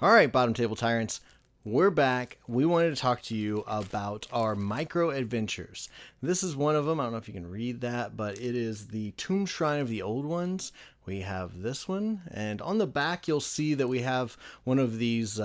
All right, bottom table tyrants, we're back. We wanted to talk to you about our micro adventures. This is one of them. I don't know if you can read that, but it is the Tomb Shrine of the Old Ones. We have this one, and on the back you'll see that we have one of these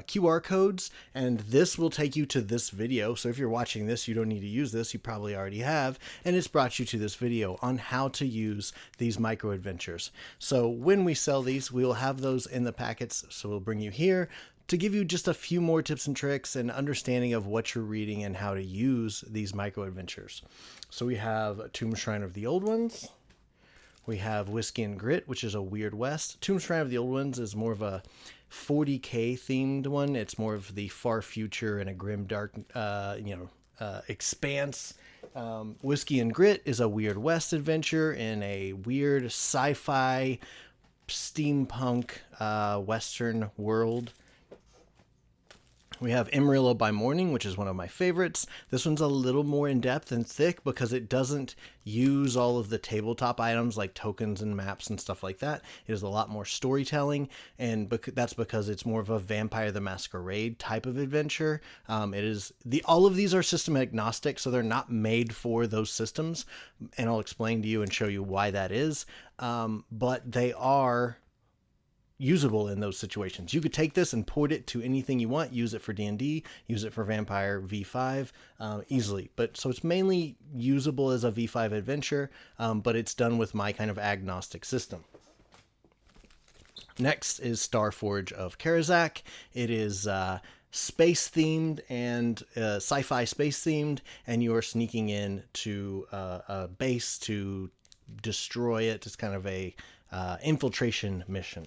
QR codes, and this will take you to this video. So if you're watching this, you don't need to use this. You probably already have, and it's brought you to this video on how to use these micro adventures. So when we sell these, we will have those in the packets. So we'll bring you here to give you just a few more tips and tricks and understanding of what you're reading and how to use these micro adventures. So we have Tomb Shrine of the Old Ones. We have Whiskey and Grit, which is a Weird West. Tomb Shrine of the Old Ones is more of a 40K themed one. It's more of the far future and a grim dark, expanse. Whiskey and Grit is a Weird West adventure in a weird sci-fi steampunk Western world. We have Amarillo by Morning, which is one of my favorites. This one's a little more in-depth and thick because it doesn't use all of the tabletop items like tokens and maps and stuff like that. It is a lot more storytelling, and that's because it's more of a Vampire the Masquerade type of adventure. All of these are system agnostic, so they're not made for those systems, and I'll explain to you and show you why that is. But they are usable in those situations. You could take this and port it to anything you want, use it for D&D, use it for Vampire V5 easily. But so it's mainly usable as a V5 adventure, but it's done with my kind of agnostic system. Next is Starforge of Karazak. It is space themed and sci-fi space themed, and you are sneaking in to a base to destroy it. It's kind of a infiltration mission.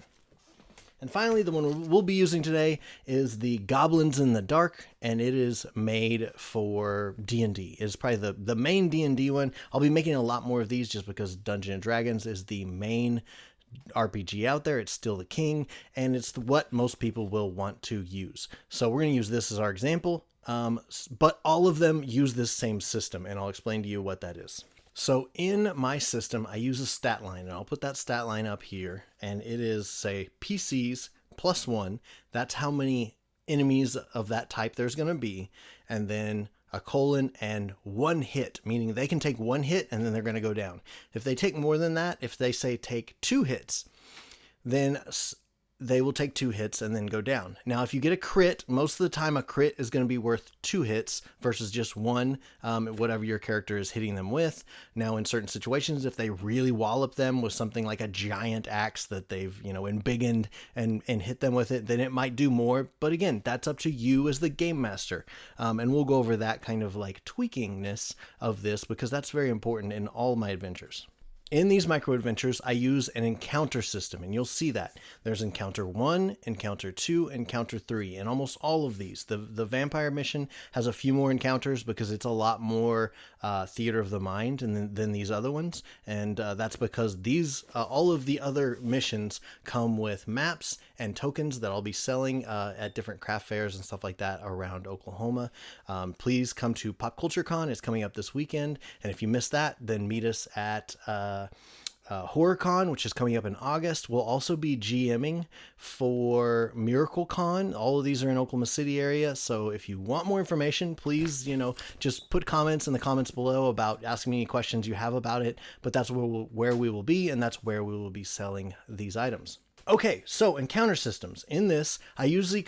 And finally, the one we'll be using today is the Goblins in the Dark, and it is made for D&D. It's probably the main D&D one. I'll be making a lot more of these just because Dungeons & Dragons is the main RPG out there. It's still the king, and it's what most people will want to use. So we're going to use this as our example, but all of them use this same system, and I'll explain to you what that is. So in my system, I use a stat line, and I'll put that stat line up here, and it is, say, PCs plus 1. That's how many enemies of that type there's going to be, and then a colon and 1 hit, meaning they can take 1 hit and then they're going to go down. If they take more than that, if they say take 2 hits, then they will take 2 hits and then go down. Now, if you get a crit, most of the time a crit is going to be worth 2 hits versus just 1, whatever your character is hitting them with. Now, in certain situations, if they really wallop them with something like a giant axe that they've, embiggened and hit them with it, then it might do more. But again, that's up to you as the game master. And we'll go over that kind of like tweakingness of this because that's very important in all my adventures. In these micro adventures, I use an encounter system, and you'll see that. There's encounter 1, encounter 2, encounter 3, and almost all of these. The vampire mission has a few more encounters because it's a lot more theater of the mind than these other ones, and that's because all of the other missions come with maps and tokens that I'll be selling at different craft fairs and stuff like that around Oklahoma. Please come to Pop Culture Con. It's coming up this weekend, and if you miss that, then meet us at HorrorCon, which is coming up in August. We'll also be GMing for MiracleCon. All of these are in Oklahoma City area, so if you want more information, please, just put comments in the comments below about asking me any questions you have about it, but that's where we will be, and that's where we will be selling these items. Okay, so encounter systems. In this, I usually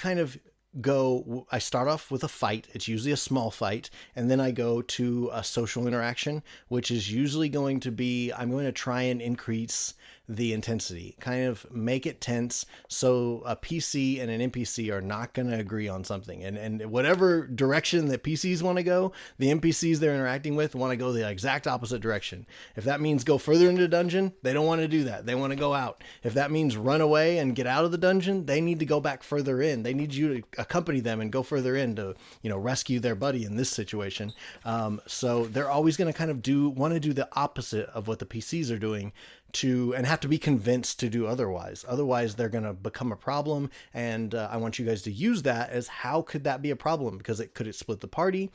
I start off with a fight. It's usually a small fight, and then I go to a social interaction, which is usually going to be, I'm going to try and increase the intensity, kind of make it tense, so a PC and an NPC are not going to agree on something, and whatever direction that PCs want to go, the NPCs they're interacting with want to go the exact opposite direction. If that means go further into the dungeon, they don't want to do that. They want to go out. If that means run away and get out of the dungeon, they need to go back further in. They need you to accompany them and go further in to, rescue their buddy in this situation. So they're always going to kind of want to do the opposite of what the PCs are doing and have to be convinced to do otherwise. Otherwise, they're going to become a problem. And I want you guys to use that as how could that be a problem? Because could it split the party?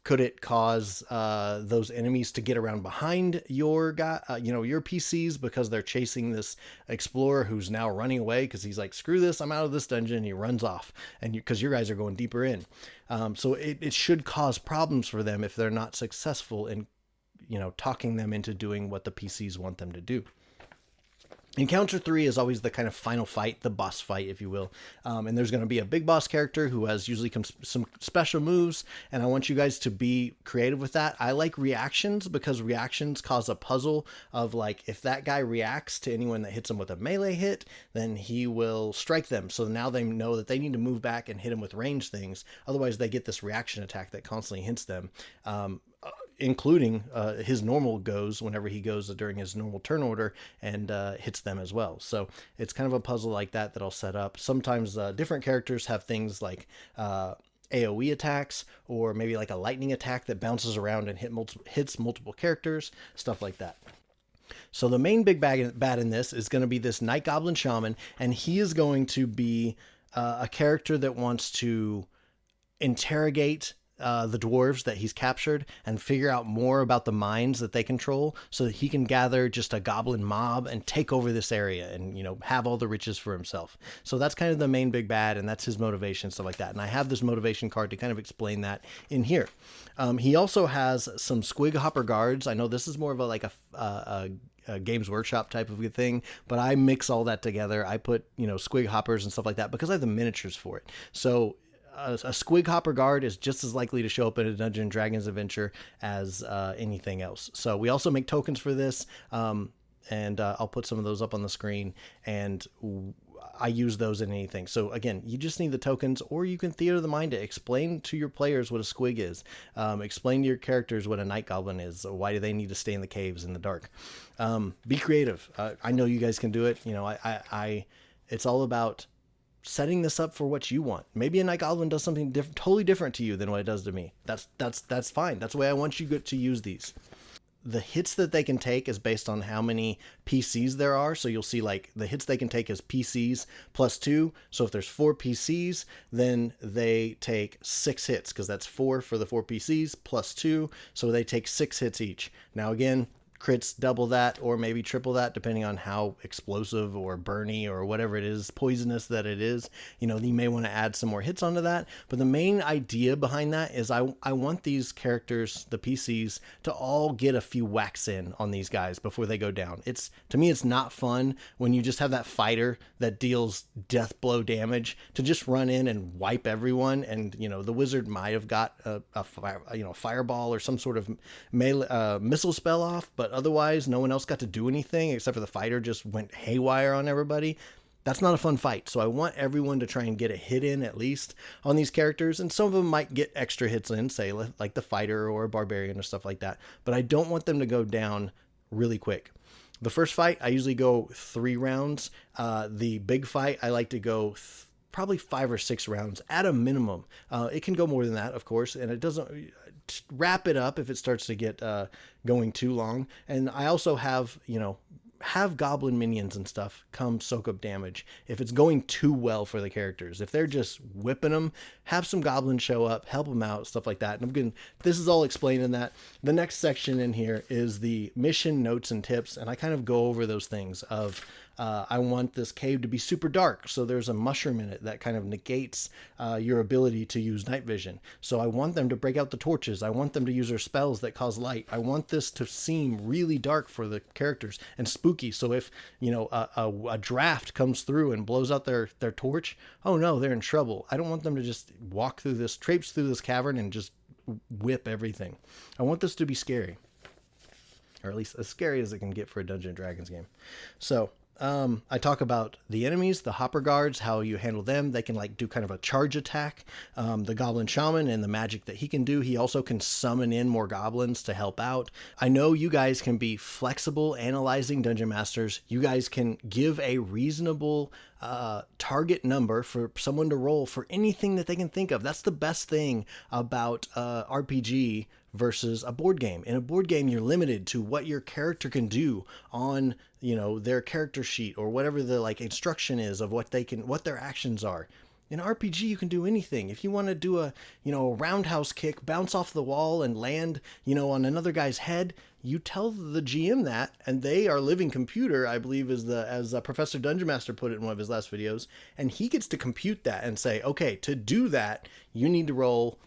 Could it cause those enemies to get around behind your guy, your PCs, because they're chasing this explorer who's now running away because he's like, screw this, I'm out of this dungeon. And he runs off, and because your guys are going deeper in. So it should cause problems for them if they're not successful in, talking them into doing what the PCs want them to do. Encounter 3 is always the kind of final fight, the boss fight, if you will. And there's going to be a big boss character who has usually some special moves, and I want you guys to be creative with that. I like reactions because reactions cause a puzzle of like, if that guy reacts to anyone that hits him with a melee hit, then he will strike them. So now they know that they need to move back and hit him with ranged things. Otherwise, they get this reaction attack that constantly hits them. Including his normal goes whenever he goes during his normal turn order and hits them as well. So it's kind of a puzzle like that I'll set up. Sometimes different characters have things like AoE attacks, or maybe like a lightning attack that bounces around and hits multiple characters, stuff like that. So the main big bad in this is going to be this Night Goblin Shaman, and he is going to be a character that wants to interrogate the dwarves that he's captured and figure out more about the mines that they control, so that he can gather just a goblin mob and take over this area and, have all the riches for himself. So that's kind of the main big bad, and that's his motivation, stuff like that. And I have this motivation card to kind of explain that in here. He also has some squig hopper guards. I know this is more of a Games Workshop type of a thing, but I mix all that together. I put, squig hoppers and stuff like that because I have the miniatures for it. So a squig hopper guard is just as likely to show up in a Dungeons and Dragons adventure as anything else. So we also make tokens for this, and I'll put some of those up on the screen, and I use those in anything. So again, you just need the tokens, or you can theater the mind it. Explain to your players what a squig is. Explain to your characters what a night goblin is. Why do they need to stay in the caves in the dark? Be creative. I know you guys can do it. It's all about setting this up for what you want. Maybe a night goblin does something totally different to you than what it does to me. That's fine. That's the way I want you to use these. The hits that they can take is based on how many PCs there are. So you'll see like the hits they can take is PCs plus 2. So if there's 4 PCs, then they take 6 hits, because that's 4 for the 4 PCs plus 2. So they take 6 hits each. Now again, crits double that or maybe triple that, depending on how explosive or burny or whatever it is, poisonous that it is. You may want to add some more hits onto that. But the main idea behind that is I want these characters, the PCs, to all get a few whacks in on these guys before they go down. To me, it's not fun when you just have that fighter that deals death blow damage to just run in and wipe everyone. And, the wizard might have got a fireball or some sort of missile spell off, but otherwise no one else got to do anything except for the fighter just went haywire on everybody. That's not a fun fight. So I want everyone to try and get a hit in at least on these characters, and some of them might get extra hits in, say like the fighter or a barbarian or stuff like that, but I don't want them to go down really quick. The first fight, I usually go 3 rounds. The big fight, I like to go probably 5 or 6 rounds at a minimum. It can go more than that, of course, and it doesn't wrap it up if it starts to get going too long. And I also have goblin minions and stuff come soak up damage if it's going too well for the characters. If they're just whipping them, have some goblins show up, help them out, stuff like that. And this is all explained in that. The next section in here is the mission notes and tips, and I kind of go over those things of I want this cave to be super dark, so there's a mushroom in it that kind of negates your ability to use night vision. So I want them to break out the torches. I want them to use their spells that cause light. I want this to seem really dark for the characters and spooky. So if a draft comes through and blows out their torch, oh no, they're in trouble. I don't want them to just traipse through this cavern and just whip everything. I want this to be scary, or at least as scary as it can get for a Dungeons and Dragons game. So I talk about the enemies, the hopper guards, how you handle them. They can do kind of a charge attack. The goblin shaman and the magic that he can do. He also can summon in more goblins to help out. I know you guys can be flexible analyzing dungeon masters. You guys can give a reasonable target number for someone to roll for anything that they can think of. That's the best thing about RPG versus a board game. In a board game, you're limited to what your character can do on, their character sheet or whatever the like instruction is of what their actions are. In RPG, you can do anything. If you want to do a roundhouse kick, bounce off the wall and land, on another guy's head, you tell the GM that, and they are living computer, I believe, as Professor Dungeon Master put it in one of his last videos, and he gets to compute that and say, okay, to do that, you need to roll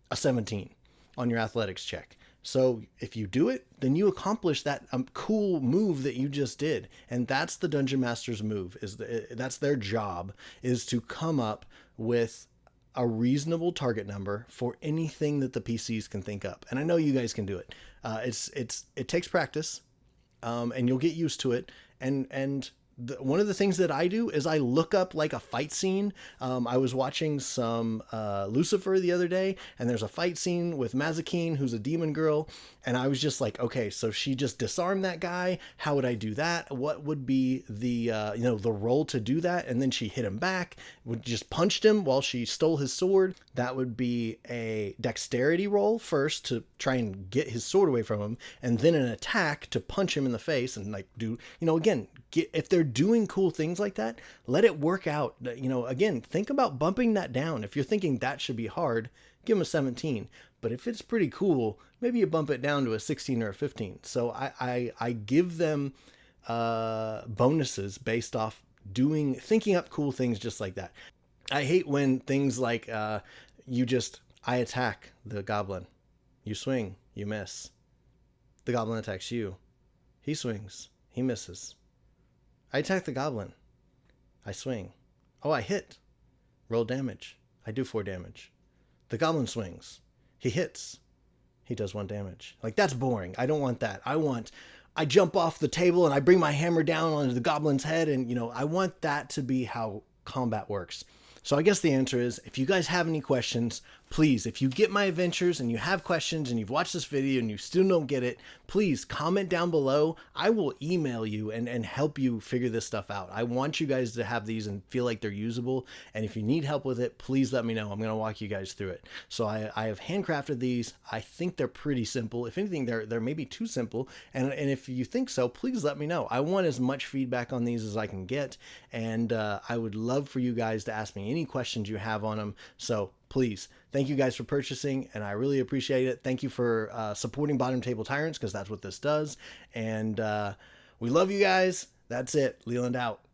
a 17 on your athletics check. So if you do it, then you accomplish that cool move that you just did. And that's the Dungeon Master's move. That's their job, is to come up with a reasonable target number for anything that the PCs can think up. And I know you guys can do it. It takes practice, and you'll get used to it. And one of the things that I do is I look up like a fight scene. I was watching some Lucifer the other day, and there's a fight scene with Mazikeen, who's a demon girl, and I was just like, okay, so she just disarmed that guy. How would I do that? What would be the the roll to do that? And then she hit him back, just punched him while she stole his sword. That would be a dexterity roll first to try and get his sword away from him, and then an attack to punch him in the face and like do, again, if they're doing cool things like that, let it work out. Again, think about bumping that down. If you're thinking that should be hard, give them a 17. But if it's pretty cool, maybe you bump it down to a 16 or a 15. So I give them bonuses based off thinking up cool things just like that. I hate when things like I attack the goblin. You swing, you miss. The goblin attacks you. He swings, he misses. I attack the goblin. I swing. Oh, I hit. Roll damage. I do 4 damage. The goblin swings. He hits. He does 1 damage. Like, that's boring. I don't want that. I jump off the table and I bring my hammer down onto the goblin's head, and, I want that to be how combat works. So I guess the answer is, if you guys have any questions, please, if you get my adventures and you have questions and you've watched this video and you still don't get it, please comment down below. I will email you and help you figure this stuff out. I want you guys to have these and feel like they're usable. And if you need help with it, please let me know. I'm going to walk you guys through it. So I have handcrafted these. I think they're pretty simple. If anything, they're maybe too simple. And if you think so, please let me know. I want as much feedback on these as I can get. And I would love for you guys to ask me any questions you have on them. So please, thank you guys for purchasing, and I really appreciate it. Thank you for supporting Bottom Table Tyrants, because that's what this does. And we love you guys. That's it. Leland out.